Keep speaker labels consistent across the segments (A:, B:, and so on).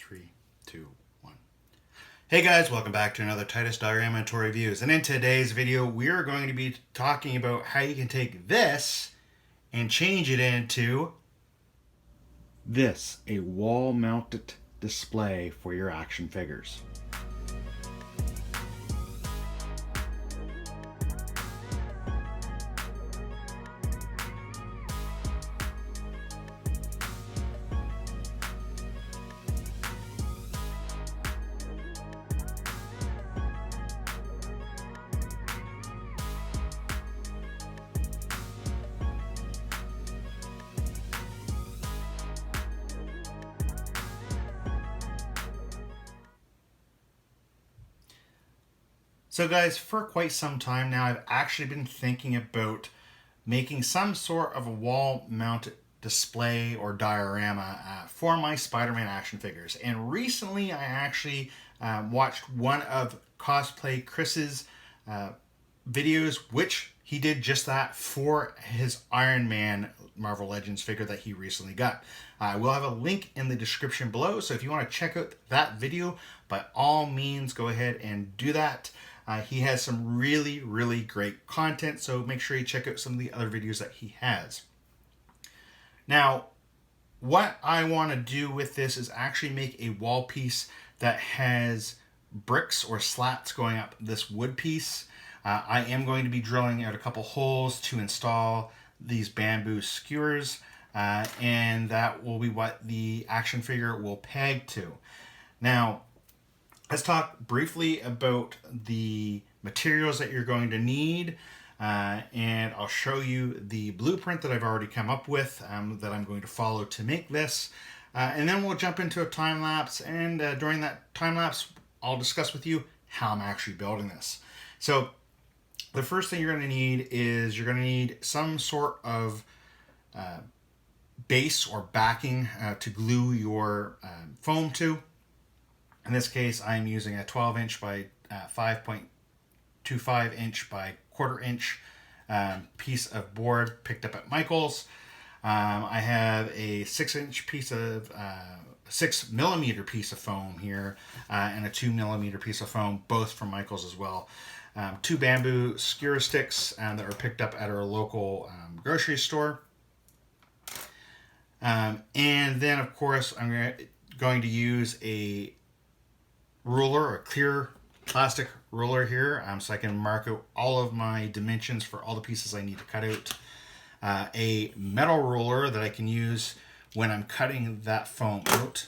A: 3, 2, 1. Hey guys, welcome back to another Titus Diorama and ToyReviews. And in today's video, we are going to be talking about how you can take this and change it into this, a wall-mounted display for your action figures. So guys, for quite some time now, I've actually been thinking about making some sort of a wall-mounted display or diorama for my Spider-Man action figures. And recently I actually watched one of Cosplay Chris's videos, which he did just that for his Iron Man Marvel Legends figure that he recently got. I will have a link in the description below, so if you want to check out that video, by all means go ahead and do that. He has some really, really great content, so make sure you check out some of the other videos that he has. Now, what I want to do with this is actually make a wall piece that has bricks or slats going up this wood piece. I am going to be drilling out a couple holes to install these bamboo skewers, and that will be what the action figure will peg to. Now, let's talk briefly about the materials that you're going to need, and I'll show you the blueprint that I've already come up with that I'm going to follow to make this. And then we'll jump into a time lapse, and during that time lapse, I'll discuss with you how I'm actually building this. So the first thing you're going to need is you're going to need some sort of base or backing to glue your foam to. In this case, I'm using a 12-inch by 5.25 inch by 1/4 inch piece of board picked up at Michael's. I have a 6-inch piece of 6mm piece of foam here, and a 2mm piece of foam, both from Michael's as well. 2 bamboo skewer sticks that were picked up at our local grocery store. And then, of course, I'm going to use a ruler, a clear plastic ruler here, so I can mark out all of my dimensions for all the pieces I need to cut out. A metal ruler that I can use when I'm cutting that foam out.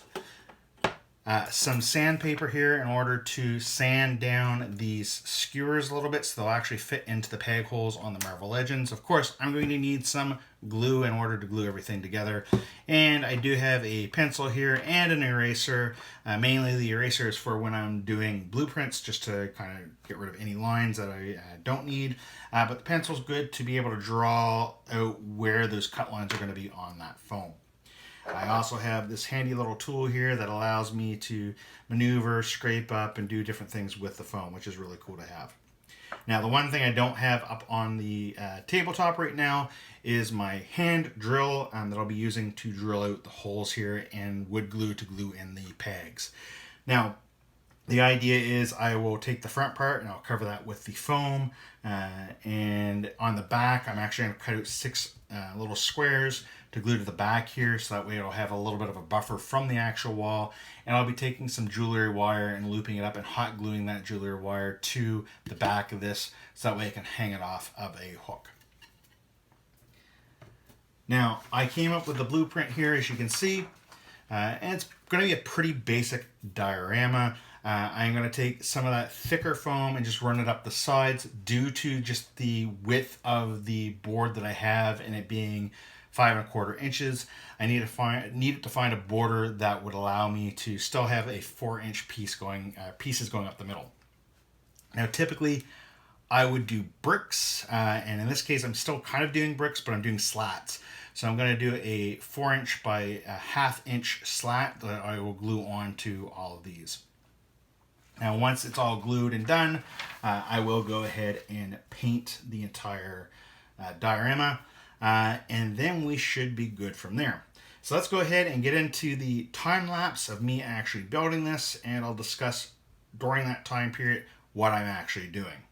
A: Some sandpaper here in order to sand down these skewers a little bit so they'll actually fit into the peg holes on the Marvel Legends. Of course, I'm going to need some glue in order to glue everything together. And I do have a pencil here and an eraser. Mainly the eraser is for when I'm doing blueprints, just to kind of get rid of any lines that I don't need. But the pencil's good to be able to draw out where those cut lines are going to be on that foam. I also have this handy little tool here that allows me to maneuver, scrape up, and do different things with the foam, which is really cool to have. Now, the one thing I don't have up on the tabletop right now is my hand drill that I'll be using to drill out the holes here, and wood glue to glue in the pegs. Now, the idea is I will take the front part and I'll cover that with the foam, and on the back I'm actually going to cut out 6 little squares to glue to the back here, so that way it'll have a little bit of a buffer from the actual wall. And I'll be taking some jewelry wire and looping it up and hot gluing that jewelry wire to the back of this, so that way I can hang it off of a hook. Now, I came up with the blueprint here, as you can see, and it's going to be a pretty basic diorama. I'm going to take some of that thicker foam and just run it up the sides due to just the width of the board that I have, and it being 5 1/4 inches. I needed to find a border that would allow me to still have a 4-inch piece pieces going up the middle. Now, typically, I would do bricks, and in this case, I'm still kind of doing bricks, but I'm doing slats. So I'm going to do a 4-inch by 1/2 inch slat that I will glue onto all of these. Now, once it's all glued and done, I will go ahead and paint the entire diorama, and then we should be good from there. So let's go ahead and get into the time lapse of me actually building this, and I'll discuss during that time period what I'm actually doing.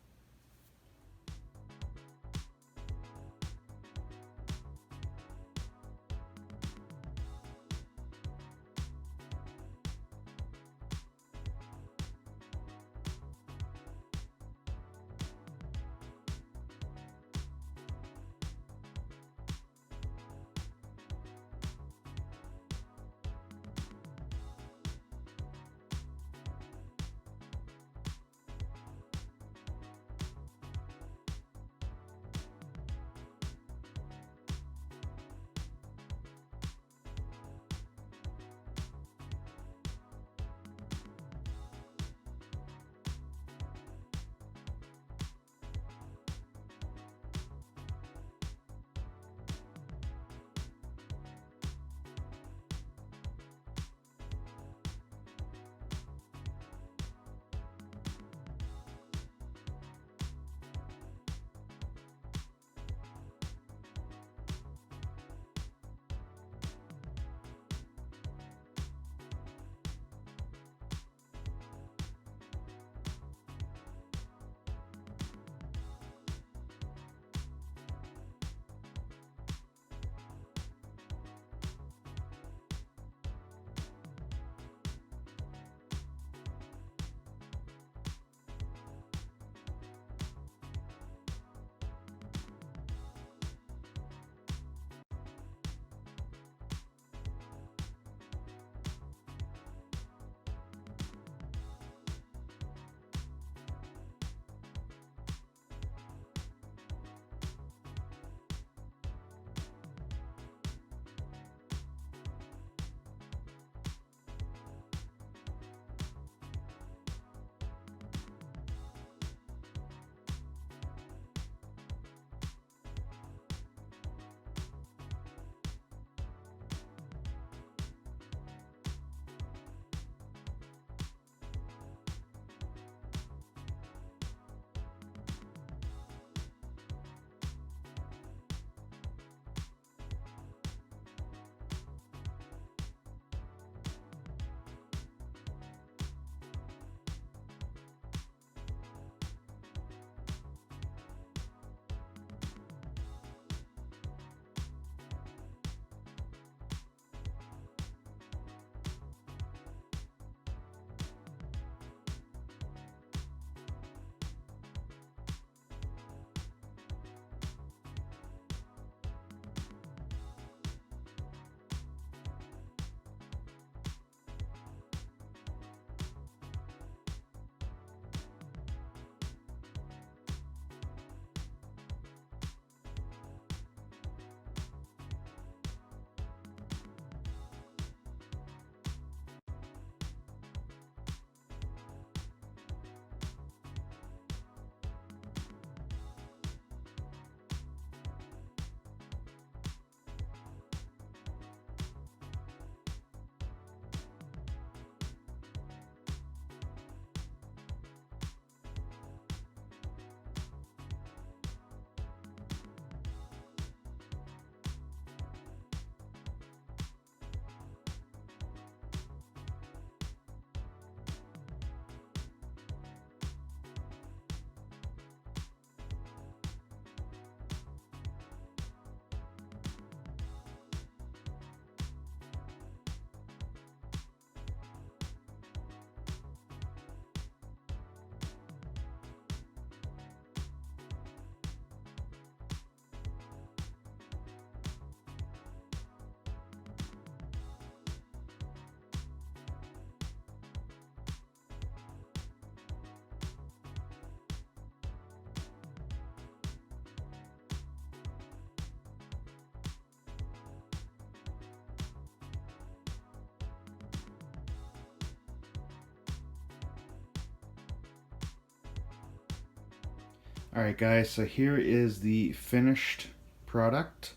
A: Alright guys, so here is the finished product.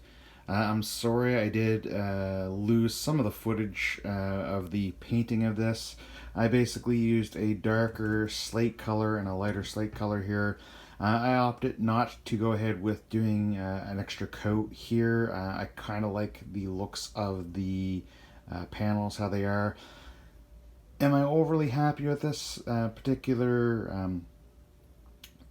A: I'm sorry I did lose some of the footage of the painting of this. I basically used a darker slate color and a lighter slate color here. I opted not to go ahead with doing an extra coat here. I kind of like the looks of the panels, how they are. Am I overly happy with this particular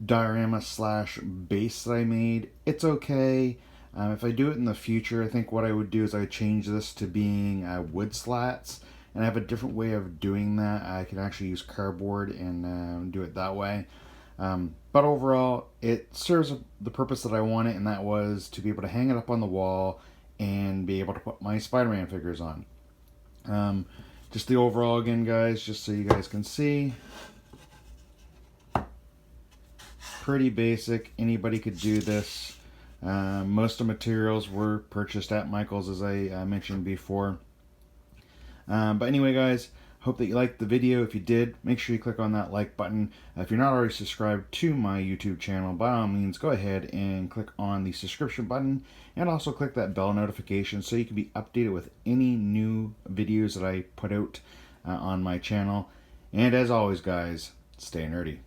A: diorama slash base that I made? It's okay. If I do it in the future, I think what I would do is I would change this to being wood slats, and I have a different way of doing that. I can actually use cardboard and do it that way. But overall, it serves the purpose that I want it, and that was to be able to hang it up on the wall and be able to put my Spider-Man figures on. Just the overall again, guys, just so you guys can see. Pretty basic. Anybody could do this. Most of the materials were purchased at Michael's, as I mentioned before. But anyway, guys, hope that you liked the video. If you did, make sure you click on that like button. If you're not already subscribed to my YouTube channel, by all means, go ahead and click on the subscription button, and also click that bell notification so you can be updated with any new videos that I put out on my channel. And as always, guys, stay nerdy.